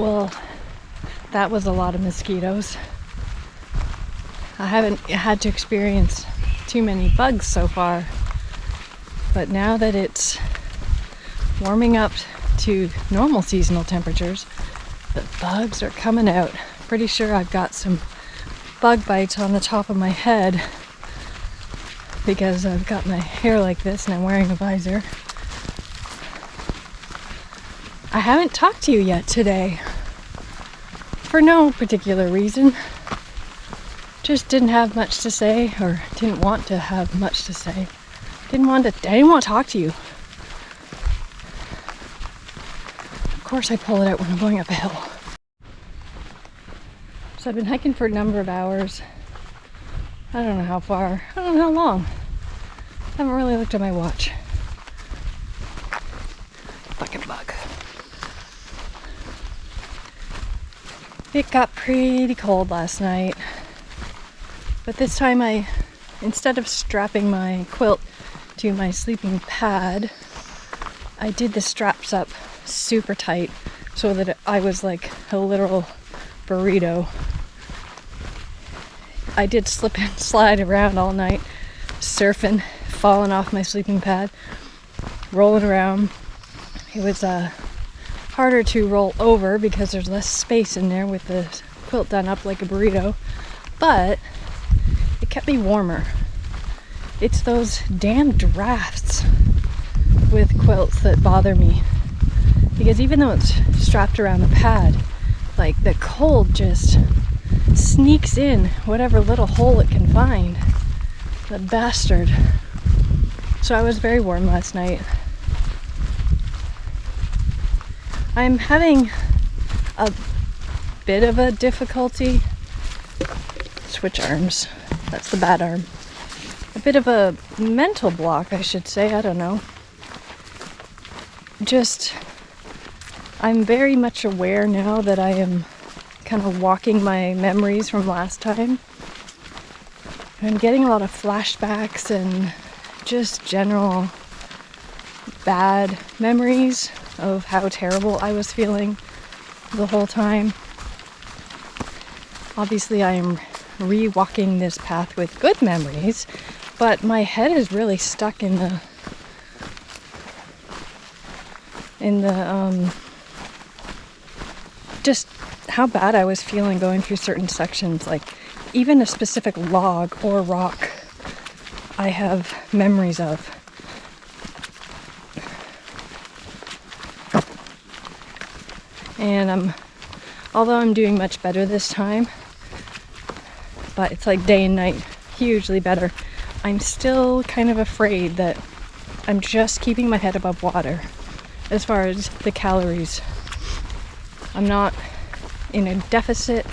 Well, that was a lot of mosquitoes. I haven't had to experience too many bugs so far, but now that it's warming up to normal seasonal temperatures, the bugs are coming out. Pretty sure I've got some bug bites on the top of my head because I've got my hair like this and I'm wearing a visor. I haven't talked to you yet today for no particular reason. Just didn't have much to say, or didn't want to have much to say. I didn't want to talk to you. Of course I pull it out when I'm going up a hill. So I've been hiking for a number of hours. I don't know how far, I don't know how long. I haven't really looked at my watch. Fucking bug. It got pretty cold last night. But this time instead of strapping my quilt to my sleeping pad, I did the straps up super tight so that I was like a literal burrito. I did slip and slide around all night, surfing, falling off my sleeping pad, rolling around. It was harder to roll over because there's less space in there with the quilt done up like a burrito, but it kept me warmer. It's those damn drafts with quilts that bother me, because even though it's strapped around the pad, like the cold just sneaks in whatever little hole it can find. The bastard. So I was very warm last night. I'm having a bit of a difficulty. Switch arms. That's the bad arm. A bit of a mental block, I should say. I don't know. I'm very much aware now that I am kind of walking my memories from last time. I'm getting a lot of flashbacks and just general bad memories of how terrible I was feeling the whole time. Obviously, I am re-walking this path with good memories, but my head is really stuck in the just how bad I was feeling going through certain sections. Like even a specific log or rock I have memories of. And although I'm doing much better this time, but it's like day and night, hugely better, I'm still kind of afraid that I'm just keeping my head above water as far as the calories. I'm not in a deficit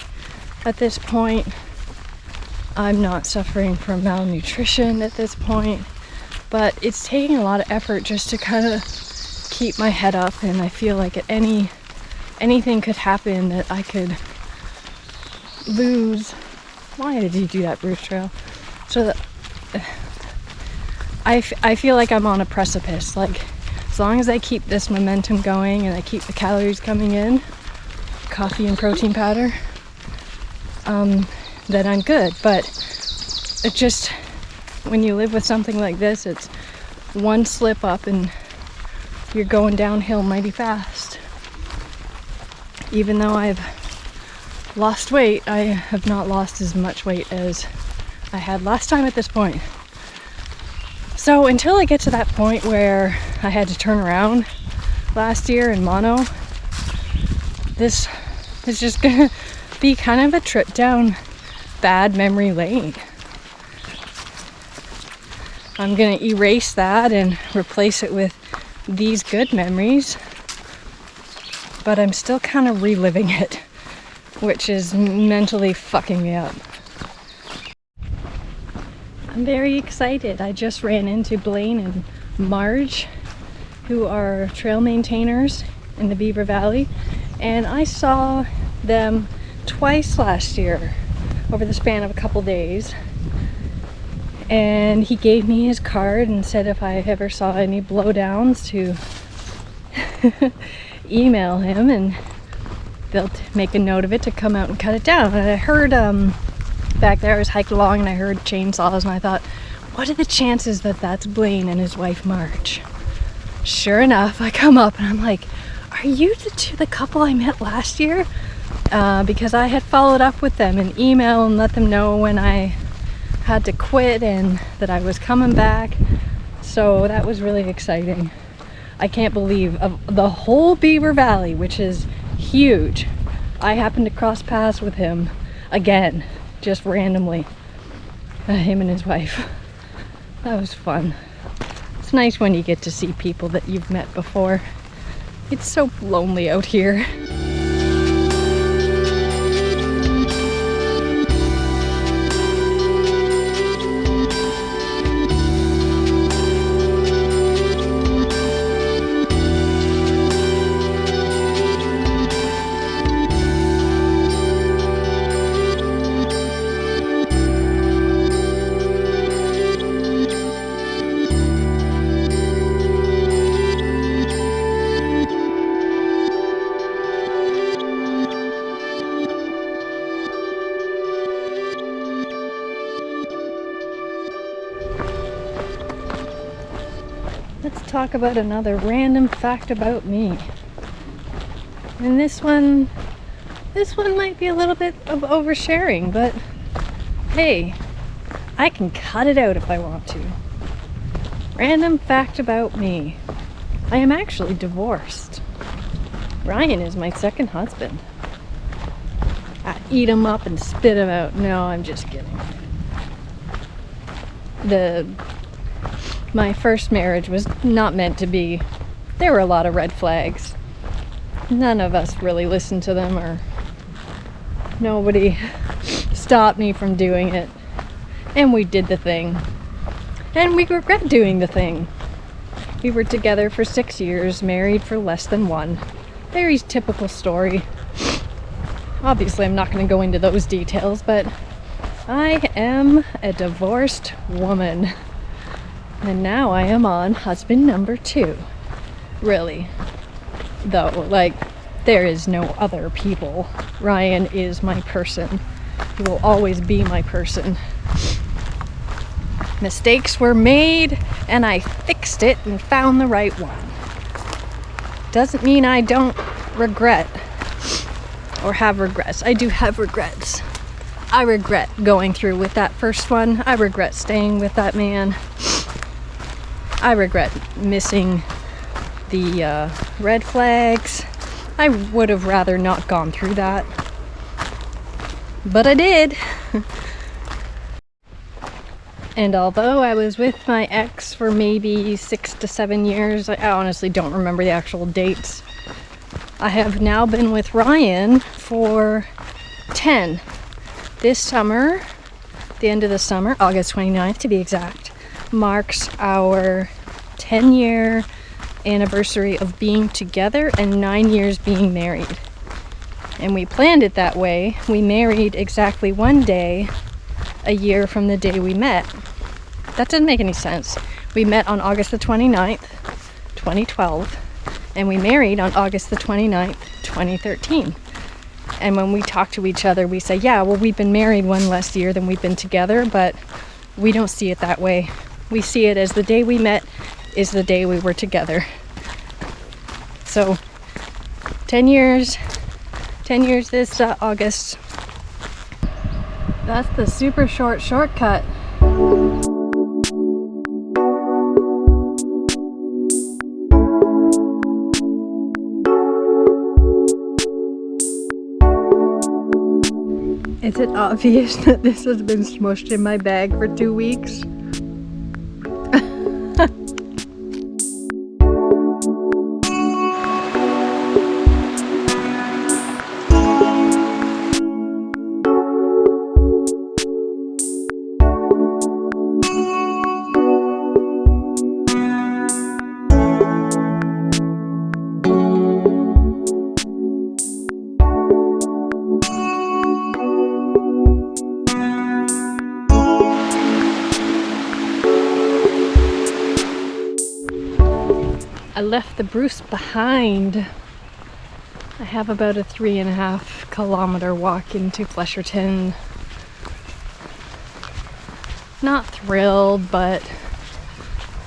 at this point. I'm not suffering from malnutrition at this point, but it's taking a lot of effort just to kind of keep my head up, and I feel like at anything could happen that I could lose. Why did you do that, Bruce Trail? So that I feel like I'm on a precipice. Like as long as I keep this momentum going and I keep the calories coming in, coffee and protein powder, then I'm good. But it just, when you live with something like this, it's one slip up and you're going downhill mighty fast. Even though I've lost weight, I have not lost as much weight as I had last time at this point. So until I get to that point where I had to turn around last year in mono, this is just gonna be kind of a trip down bad memory lane. I'm gonna erase that and replace it with these good memories, but I'm still kind of reliving it, which is mentally fucking me up. I'm very excited. I just ran into Blaine and Marge, who are trail maintainers in the Beaver Valley, and I saw them twice last year over the span of a couple days. And he gave me his card and said if I ever saw any blowdowns to email him, and they'll make a note of it to come out and cut it down. And I heard back there, I was hiking along and I heard chainsaws, and I thought, what are the chances that that's Blaine and his wife Marge? Sure enough, I come up and I'm like, are you the couple I met last year? Because I had followed up with them in email and let them know when I had to quit and that I was coming back. So that was really exciting. I can't believe of the whole Beaver Valley, which is huge, I happened to cross paths with him again, just randomly. Him and his wife. That was fun. It's nice when you get to see people that you've met before. It's so lonely out here. Let's talk about another random fact about me. And this one might be a little bit of oversharing, but hey, I can cut it out if I want to. Random fact about me. I am actually divorced. Ryan is my second husband. I eat him up and spit him out. No, I'm just kidding. My first marriage was not meant to be. There were a lot of red flags. None of us really listened to them, or nobody stopped me from doing it. And we did the thing. And we regret doing the thing. We were together for 6 years, married for less than 1. Very typical story. Obviously, I'm not going to go into those details, but I am a divorced woman. And now I am on husband number 2. Really. Though, like, there is no other people. Ryan is my person. He will always be my person. Mistakes were made, and I fixed it and found the right one. Doesn't mean I don't regret or have regrets. I do have regrets. I regret going through with that first one. I regret staying with that man. I regret missing the red flags. I would have rather not gone through that. But I did. And although I was with my ex for maybe 6 to 7 years, I honestly don't remember the actual dates. I have now been with Ryan for 10. This summer, the end of the summer, August 29th to be exact, marks our 10-year anniversary of being together and 9 years being married. And we planned it that way. We married exactly one day a year from the day we met. That didn't make any sense. We met on August the 29th, 2012, and we married on August the 29th, 2013. And when we talk to each other, we say, yeah, well, we've been married one less year than we've been together, but we don't see it that way. We see it as the day we met is the day we were together. So 10 years this August. That's the super short shortcut. Is it obvious that this has been smushed in my bag for 2 weeks? I left the Bruce behind. I have about a 3.5 kilometer walk into Flesherton. Not thrilled, but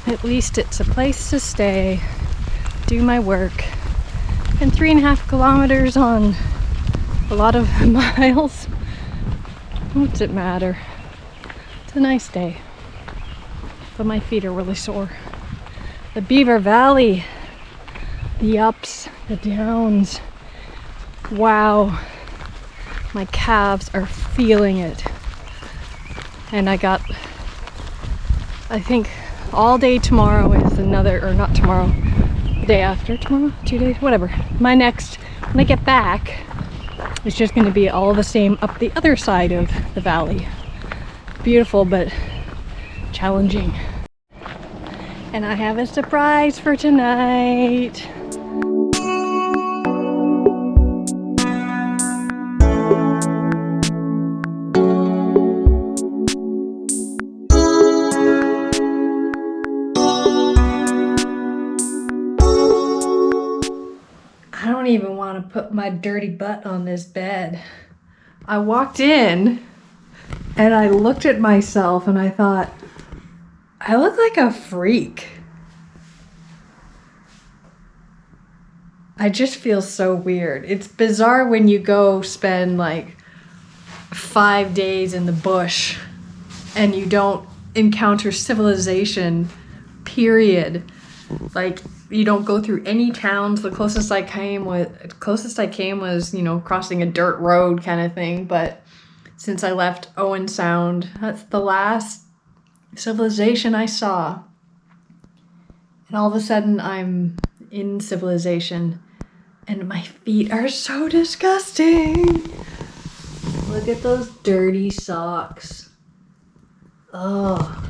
at least it's a place to stay, do my work, and 3.5 kilometers on a lot of miles. What's it matter? It's a nice day, but my feet are really sore. The Beaver Valley, the ups, the downs. Wow, my calves are feeling it. And I think all day tomorrow is another, or not tomorrow, the day after tomorrow, 2 days, whatever. My next, when I get back, it's just going to be all the same up the other side of the valley. Beautiful, but challenging. And I have a surprise for tonight. I don't even want to put my dirty butt on this bed. I walked in and I looked at myself and I thought, I look like a freak. I just feel so weird. It's bizarre when you go spend like 5 days in the bush and you don't encounter civilization, period. Like, you don't go through any towns. The closest I came was, you know, crossing a dirt road kind of thing. But since I left Owen Sound, that's the last civilization I saw. And all of a sudden I'm in civilization and my feet are so disgusting. Look at those dirty socks. Oh.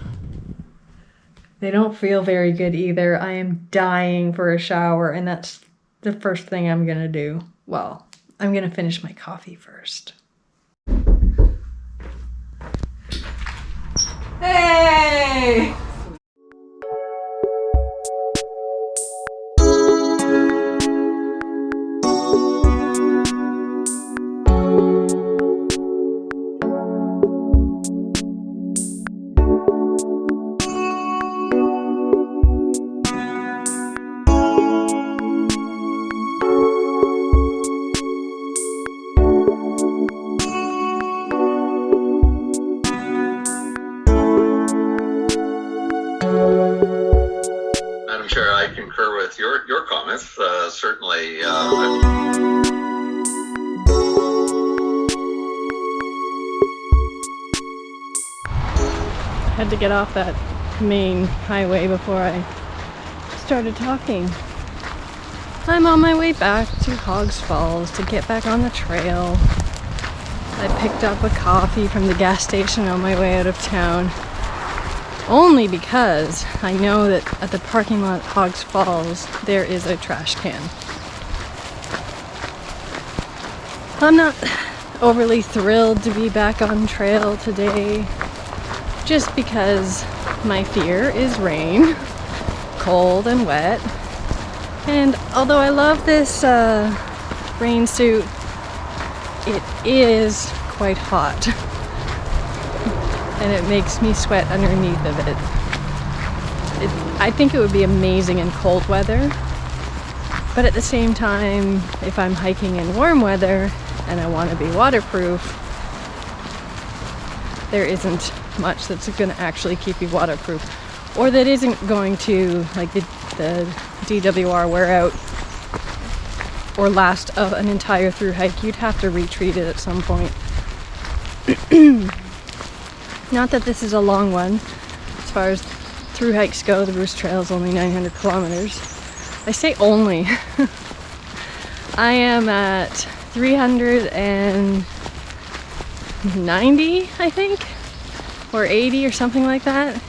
They don't feel very good either. I am dying for a shower, and that's the first thing I'm gonna do. Well, I'm gonna finish my coffee first. Hey! Madam Chair, I concur with your comments. Certainly, Had to get off that main highway before I started talking. I'm on my way back to Hogs Falls to get back on the trail. I picked up a coffee from the gas station on my way out of town, only because I know that at the parking lot at Hogs Falls there is a trash can. I'm not overly thrilled to be back on trail today, just because my fear is rain, cold and wet. And although I love this rain suit, it is quite hot. And it makes me sweat underneath of it. I think it would be amazing in cold weather, but at the same time, if I'm hiking in warm weather and I want to be waterproof, there isn't much that's going to actually keep you waterproof, or that isn't going to, like, the DWR wear out or last an entire through hike. You'd have to retreat it at some point. Not that this is a long one. As far as through hikes go, the Bruce Trail is only 900 kilometers. I say only. I am at 390, I think, or 80 or something like that.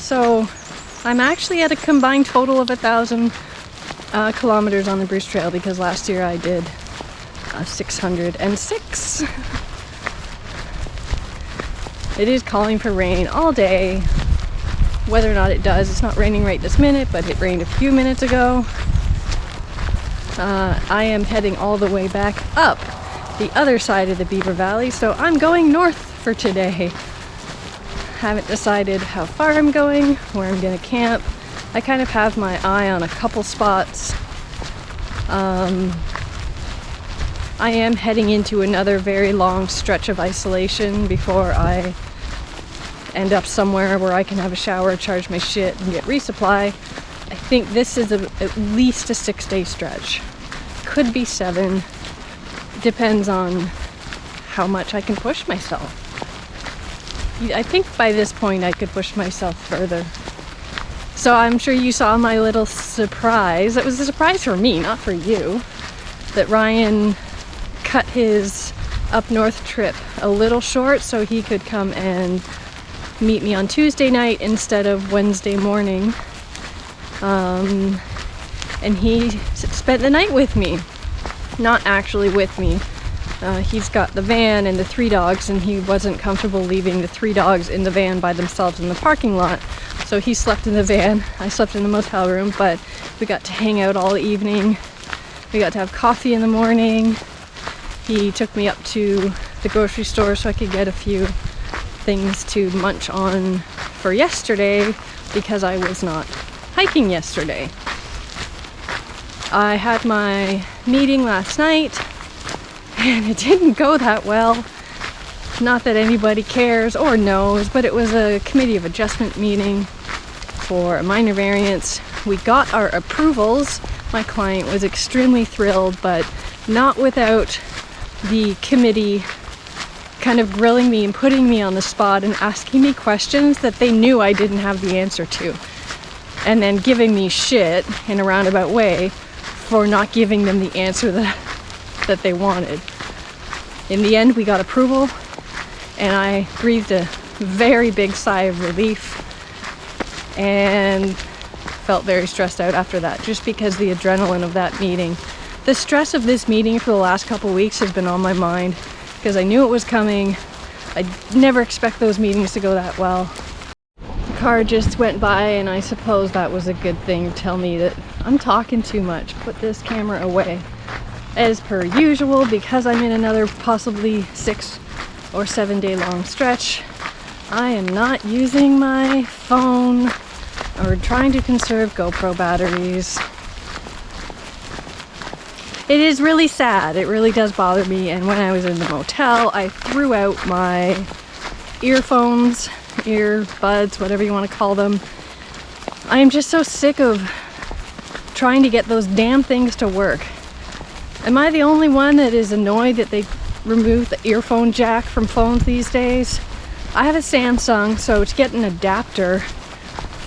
So I'm actually at a combined total of 1,000 kilometers on the Bruce Trail, because last year I did 606. It is calling for rain all day. Whether or not it does, it's not raining right this minute, but it rained a few minutes ago. I am heading all the way back up the other side of the Beaver Valley, so I'm going north for today. Haven't decided how far I'm going, where I'm gonna camp. I kind of have my eye on a couple spots. I am heading into another very long stretch of isolation before I end up somewhere where I can have a shower, charge my shit, and get resupply. I think this is at least a 6-day stretch. Could be 7. Depends on how much I can push myself. I think by this point I could push myself further. So I'm sure you saw my little surprise. It was a surprise for me, not for you, that Ryan cut his up north trip a little short so he could come and meet me on Tuesday night instead of Wednesday morning. And he spent the night with me. Not actually with me. He's got the van and the 3 dogs, and he wasn't comfortable leaving the 3 dogs in the van by themselves in the parking lot. So he slept in the van. I slept in the motel room, but we got to hang out all evening. We got to have coffee in the morning. He took me up to the grocery store so I could get a few things to munch on for yesterday because I was not hiking yesterday. I had my meeting last night and it didn't go that well. Not that anybody cares or knows, but it was a committee of adjustment meeting for a minor variance. We got our approvals. My client was extremely thrilled, but not without the committee kind of grilling me and putting me on the spot and asking me questions that they knew I didn't have the answer to, and then giving me shit in a roundabout way for not giving them the answer that they wanted. In the end, we got approval, and I breathed a very big sigh of relief and felt very stressed out after that, just because the adrenaline of that meeting. The stress of this meeting for the last couple weeks has been on my mind because I knew it was coming. I never expect those meetings to go that well. The car just went by, and I suppose that was a good thing to tell me that I'm talking too much. Put this camera away. As per usual, because I'm in another possibly 6 or 7 day long stretch, I am not using my phone or trying to conserve GoPro batteries. It is really sad. It really does bother me. And when I was in the motel, I threw out my earphones, earbuds, whatever you want to call them. I am just so sick of trying to get those damn things to work. Am I the only one that is annoyed that they removed the earphone jack from phones these days? I have a Samsung, so to get an adapter,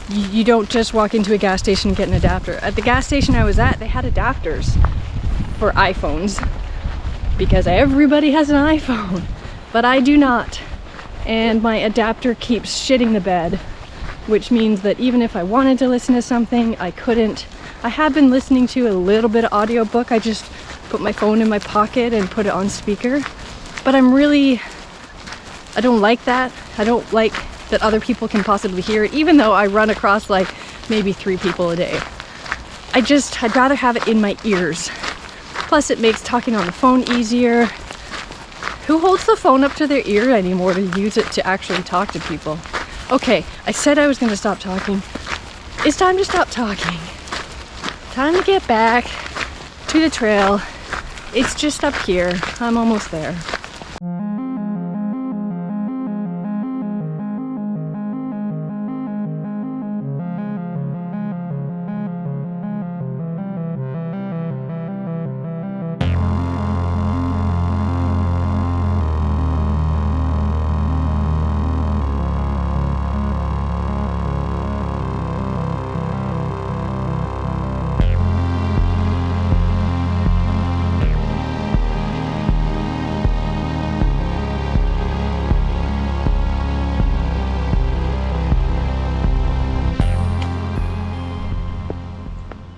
you don't just walk into a gas station and get an adapter. At the gas station I was at, they had adapters for iPhones because everybody has an iPhone, but I do not. And my adapter keeps shitting the bed, which means that even if I wanted to listen to something, I couldn't. I have been listening to a little bit of audiobook. I just put my phone in my pocket and put it on speaker. But I don't like that. I don't like that other people can possibly hear it, even though I run across like maybe 3 people a day. I'd rather have it in my ears. Plus it makes talking on the phone easier. Who holds the phone up to their ear anymore to use it to actually talk to people? Okay, I said I was going to stop talking. It's time to stop talking. Time to get back to the trail. It's just up here. I'm almost there.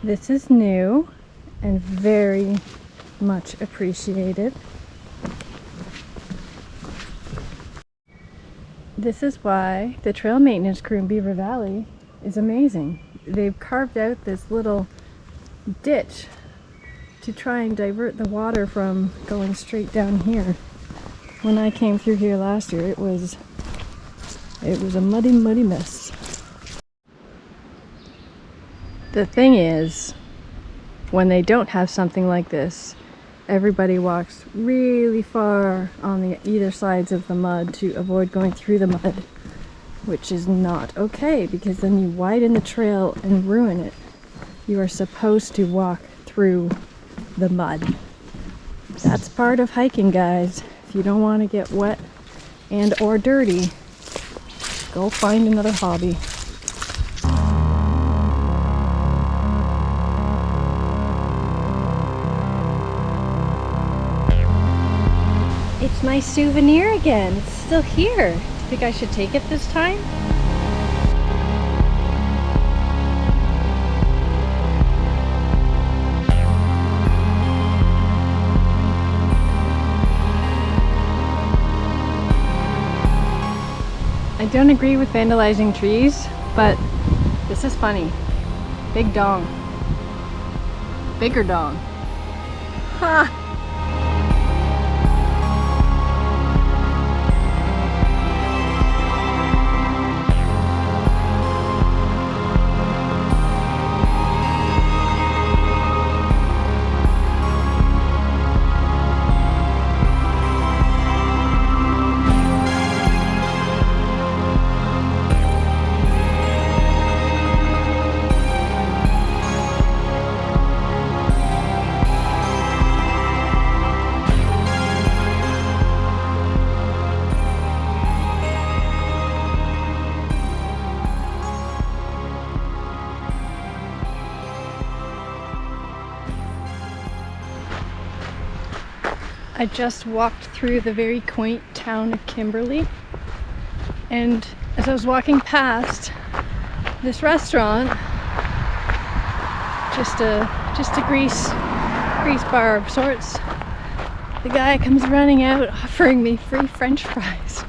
This is new and very much appreciated. This is why the trail maintenance crew in Beaver Valley is amazing. They've carved out this little ditch to try and divert the water from going straight down here. When I came through here last year, it was a muddy, muddy mess. The thing is, when they don't have something like this, everybody walks really far on the either sides of the mud to avoid going through the mud, which is not okay because then you widen the trail and ruin it. You are supposed to walk through the mud. That's part of hiking, guys. If you don't want to get wet and or dirty, go find another hobby. It's my souvenir again. It's still here. Do you think I should take it this time? I don't agree with vandalizing trees, but this is funny. Big dong. Bigger dong. Ha! I just walked through the very quaint town of Kimberley, and as I was walking past this restaurant, just a grease bar of sorts, the guy comes running out offering me free French fries.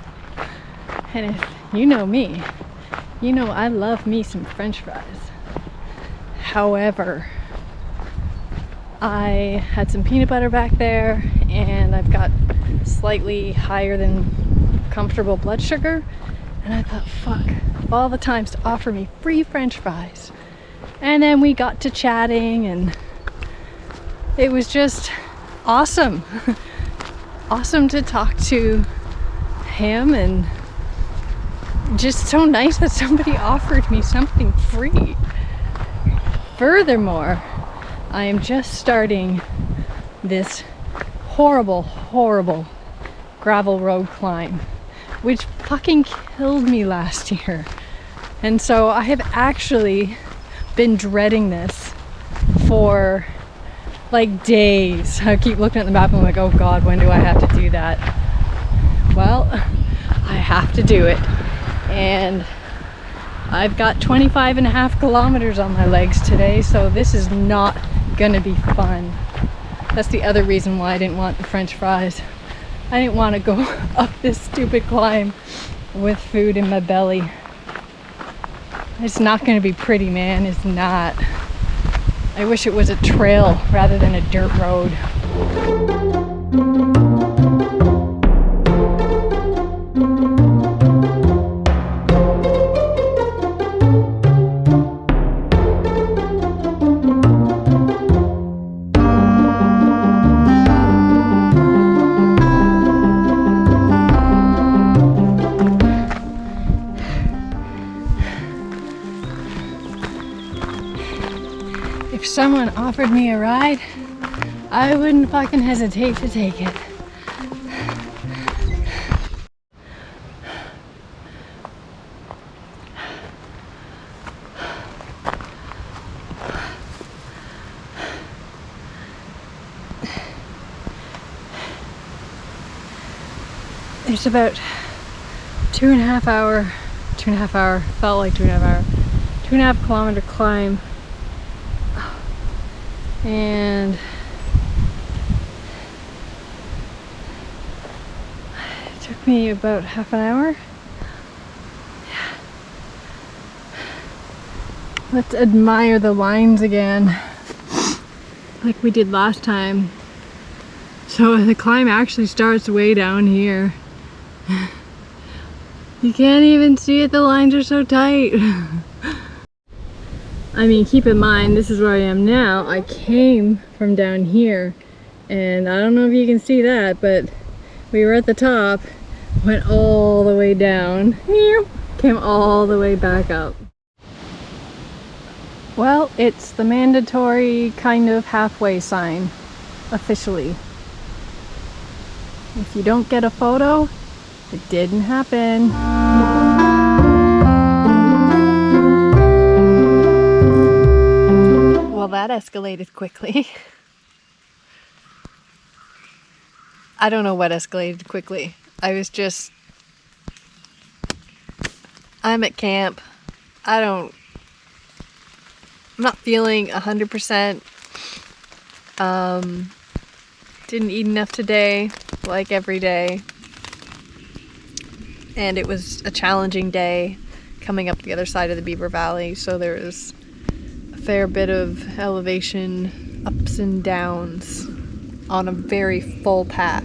And if you know me, you know I love me some French fries. However, I had some peanut butter back there, and I've got slightly higher than comfortable blood sugar, and I thought, fuck, of all the times to offer me free French fries. And then we got to chatting, and it was just awesome. Awesome to talk to him, and just so nice that somebody offered me something free. Furthermore, I am just starting this horrible gravel road climb, which fucking killed me last year. And so I have actually been dreading this for like days. I keep looking at the map and I'm like, oh God, when do I have to do that? Well, I have to do it. And I've got 25.5 kilometers on my legs today, so this is not gonna be fun. That's the other reason why I didn't want the French fries. I didn't want to go up this stupid climb with food in my belly. It's not gonna be pretty, man. It's not. I wish it was a trail rather than a dirt road. If someone offered me a ride, I wouldn't fucking hesitate to take it. It's about 2.5 hour, felt like 2.5 hour, 2.5 kilometer climb. And it took me about half an hour. Yeah. Let's admire the lines again. like we did last time. So the climb actually starts way down here. You can't even see it, the lines are so tight. I mean, keep in mind, this is where I am now. I came from down here, and I don't know if you can see that, but we were at the top, went all the way down, came all the way back up. Well, it's the mandatory kind of halfway sign, officially. If you don't get a photo, it didn't happen. Well, that escalated quickly. I don't know what escalated quickly. I'm at camp. I'm not feeling 100%. Didn't eat enough today, like every day. And it was a challenging day coming up the other side of the Beaver Valley, so there was a fair bit of elevation ups and downs on a very full pack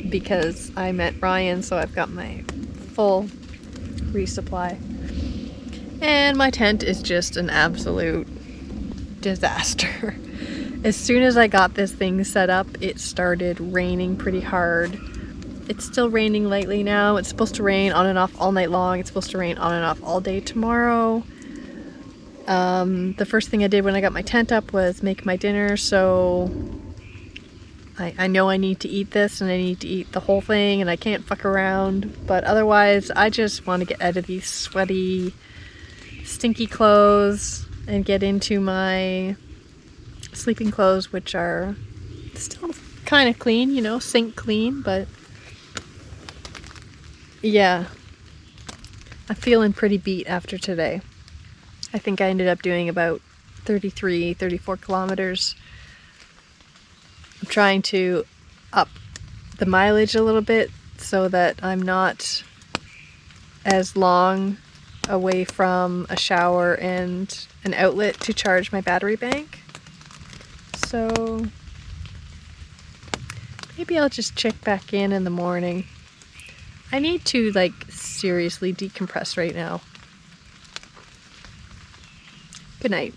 because I met Ryan, so I've got my full resupply. And my tent is just an absolute disaster. As soon as I got this thing set up, it started raining pretty hard. It's still raining lightly now. It's supposed to rain on and off all night long. It's supposed to rain on and off all day tomorrow. The first thing I did when I got my tent up was make my dinner, so I know I need to eat this and I need to eat the whole thing and I can't fuck around, but otherwise I just want to get out of these sweaty, stinky clothes and get into my sleeping clothes, which are still kind of clean, you know, sink clean, but yeah, I'm feeling pretty beat after today. I think I ended up doing about 34 kilometers. I'm trying to up the mileage a little bit so that I'm not as long away from a shower and an outlet to charge my battery bank. So maybe I'll just check back in the morning. I need to like seriously decompress right now. Good night.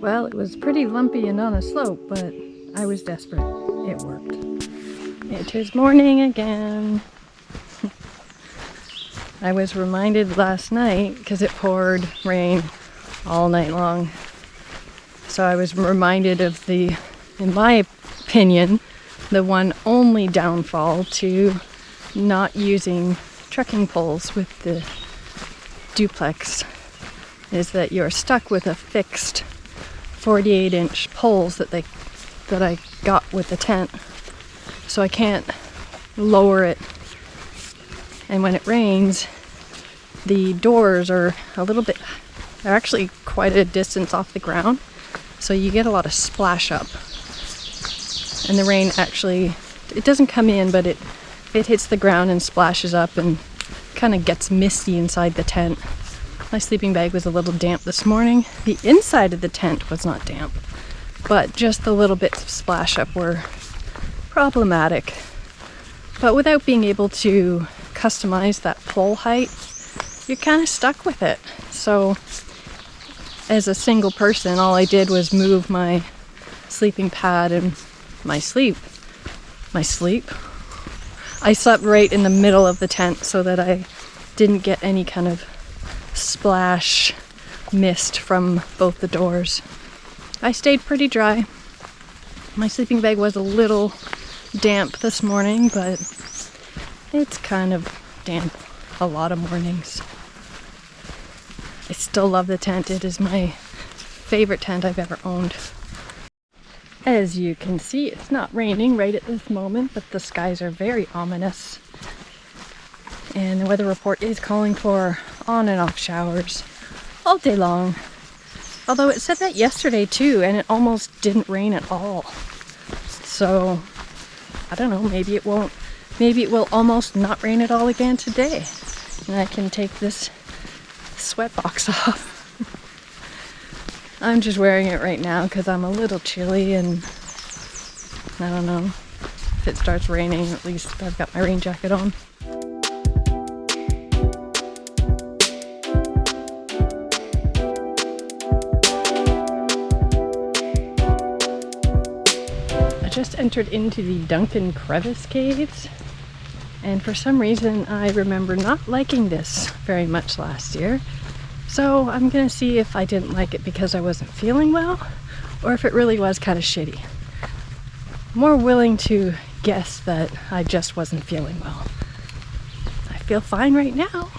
Well, it was pretty lumpy and on a slope, but I was desperate. It worked. It is morning again. I was reminded last night, because it poured rain all night long. So I was reminded of the, in my opinion, the one only downfall to not using trekking poles with the duplex is that you're stuck with a fixed 48-inch poles that I got with the tent, so I can't lower it. And when it rains, the doors are they're actually quite a distance off the ground, so you get a lot of splash up. And the rain actually, it doesn't come in, but it hits the ground and splashes up and kind of gets misty inside the tent. My sleeping bag was a little damp this morning. The inside of the tent was not damp, but just the little bits of splash up were problematic. But without being able to customize that pole height, you're kind of stuck with it. So as a single person, all I did was move my sleeping pad and my sleep. I slept right in the middle of the tent so that I didn't get any kind of splash mist from both the doors. I stayed pretty dry. My sleeping bag was a little damp this morning, but it's kind of damp a lot of mornings. I still love the tent. It is my favorite tent I've ever owned. As you can see, it's not raining right at this moment, but the skies are very ominous. And the weather report is calling for on and off showers all day long. Although it said that yesterday too, and it almost didn't rain at all. So, I don't know, maybe it won't. Maybe it will almost not rain at all again today. And I can take this sweatbox off. I'm just wearing it right now because I'm a little chilly, and I don't know, if it starts raining, at least I've got my rain jacket on. I just entered into the Duncan Crevice Caves, and for some reason I remember not liking this very much last year. So I'm gonna see if I didn't like it because I wasn't feeling well, or if it really was kind of shitty. I'm more willing to guess that I just wasn't feeling well. I feel fine right now.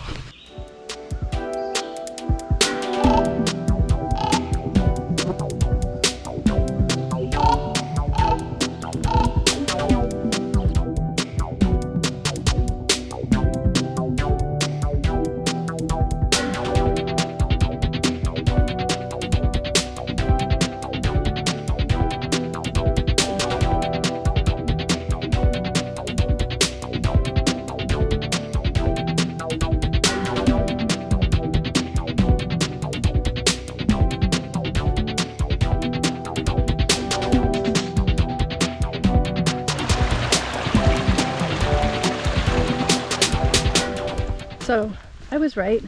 So, I was right.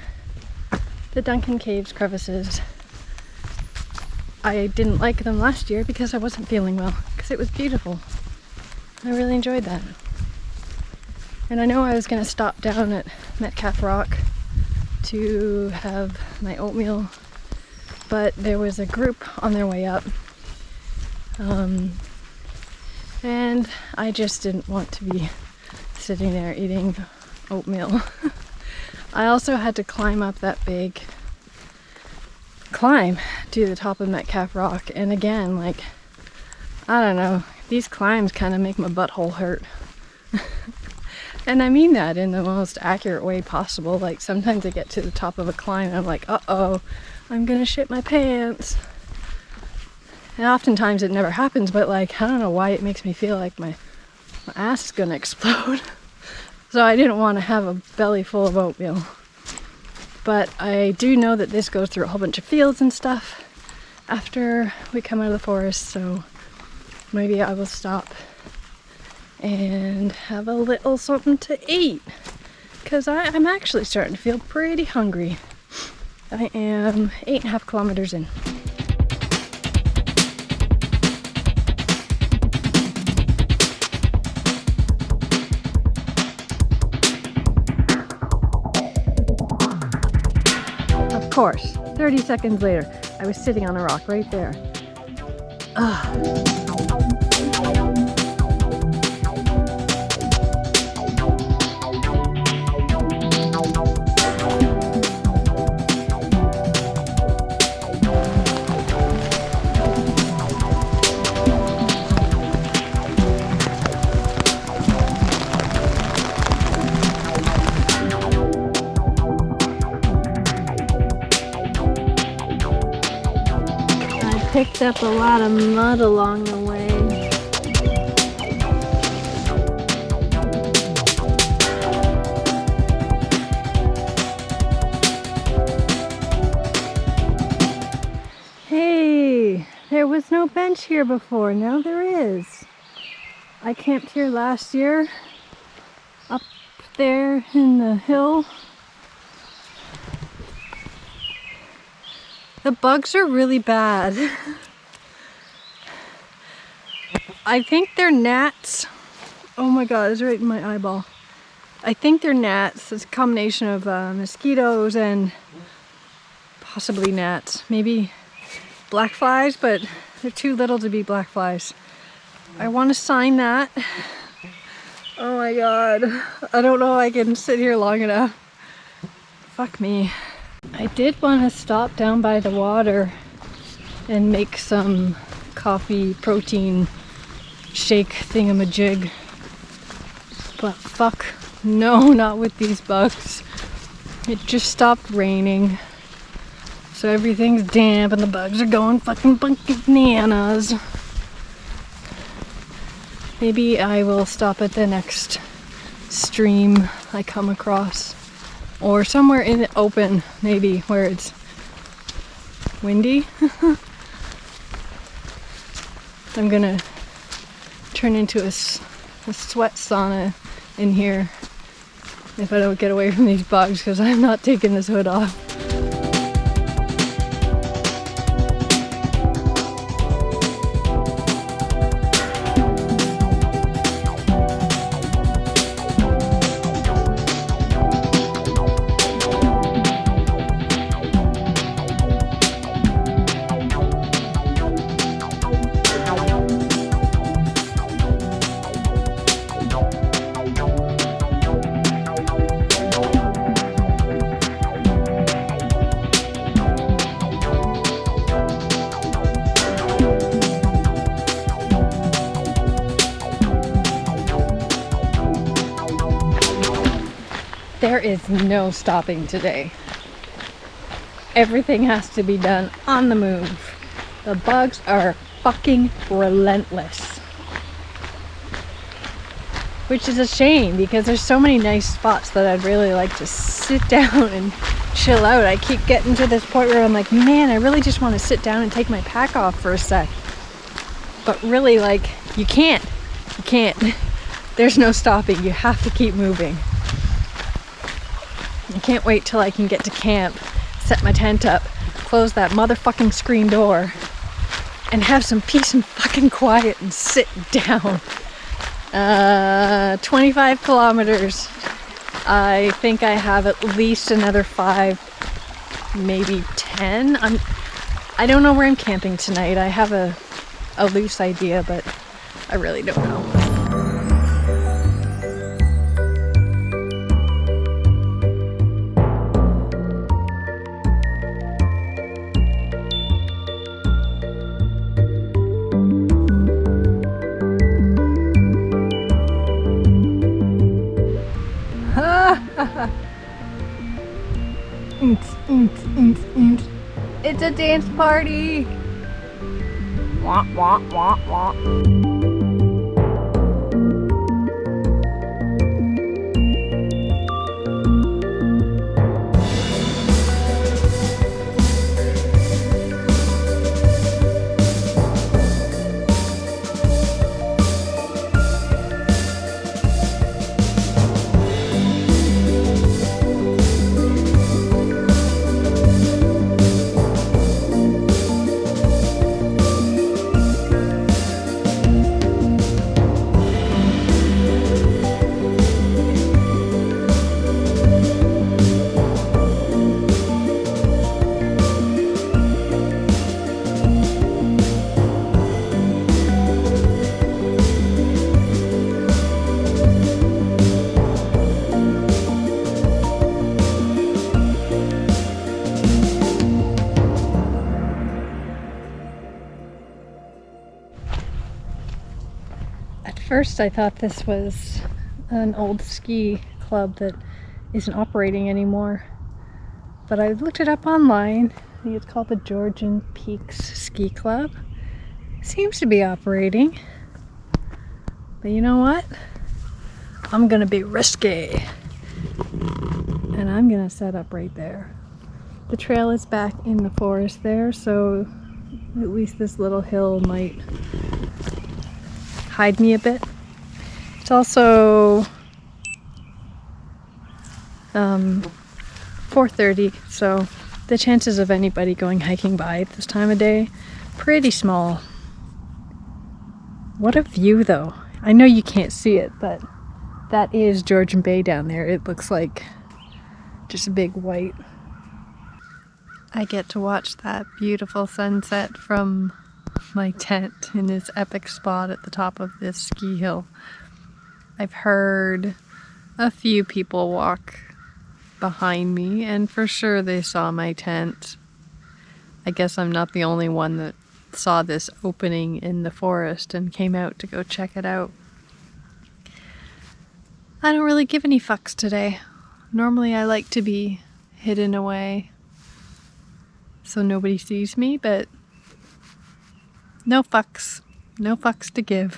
The Duncan Caves crevices, I didn't like them last year because I wasn't feeling well, because it was beautiful. I really enjoyed that. And I know I was going to stop down at Metcalf Rock to have my oatmeal, but there was a group on their way up. And I just didn't want to be sitting there eating oatmeal. I also had to climb up that big climb to the top of Metcalf Rock, and again, like, I don't know, these climbs kind of make my butthole hurt. And I mean that in the most accurate way possible. Like, sometimes I get to the top of a climb and I'm like, uh-oh, I'm gonna shit my pants. And oftentimes it never happens, but like, I don't know why it makes me feel like my ass is gonna explode. So I didn't want to have a belly full of oatmeal. But I do know that this goes through a whole bunch of fields and stuff after we come out of the forest, so maybe I will stop and have a little something to eat. Because I'm actually starting to feel pretty hungry. I am 8.5 kilometers in. Of course, 30 seconds later, I was sitting on a rock right there. Ugh. Picked up a lot of mud along the way. Hey, there was no bench here before. Now there is. I camped here last year, up there in the hill. The bugs are really bad. I think they're gnats. Oh my god, it's right in my eyeball. I think they're gnats. It's a combination of mosquitoes and possibly gnats. Maybe black flies, but they're too little to be black flies. I want to sign that. Oh my god. I don't know if I can sit here long enough. Fuck me. I did want to stop down by the water and make some coffee protein shake thingamajig, but fuck No, not with these bugs. It just stopped raining. So everything's damp and the bugs are going fucking bananas. Maybe I will stop at the next stream I come across. Or somewhere in the open, maybe, where it's windy. I'm gonna turn into a sweat sauna in here if I don't get away from these bugs, because I'm not taking this hood off. There is no stopping today. Everything has to be done on the move. The bugs are fucking relentless. Which is a shame, because there's so many nice spots that I'd really like to sit down and chill out. I keep getting to this point where I'm like, man, I really just want to sit down and take my pack off for a sec. But really, like, you can't. You can't. There's no stopping. You have to keep moving. I can't wait till I can get to camp, set my tent up, close that motherfucking screen door, and have some peace and fucking quiet and sit down. 25 kilometers. I think I have at least another 5, maybe 10. I don't know where I'm camping tonight. I have a loose idea, but I really don't know. It's a dance party. Wah, wah, wah, wah. First, I thought this was an old ski club that isn't operating anymore, but I looked it up online. I think it's called the Georgian Peaks Ski Club. Seems to be operating, but you know what? I'm gonna be risky, and I'm gonna set up right there. The trail is back in the forest there, so at least this little hill might hide me a bit. It's also 4:30, so the chances of anybody going hiking by at this time of day, pretty small. What a view though. I know you can't see it, but that is Georgian Bay down there. It looks like just a big white. I get to watch that beautiful sunset from my tent in this epic spot at the top of this ski hill. I've heard a few people walk behind me, and for sure they saw my tent. I guess I'm not the only one that saw this opening in the forest and came out to go check it out. I don't really give any fucks today. Normally I like to be hidden away so nobody sees me, but no fucks. No fucks to give.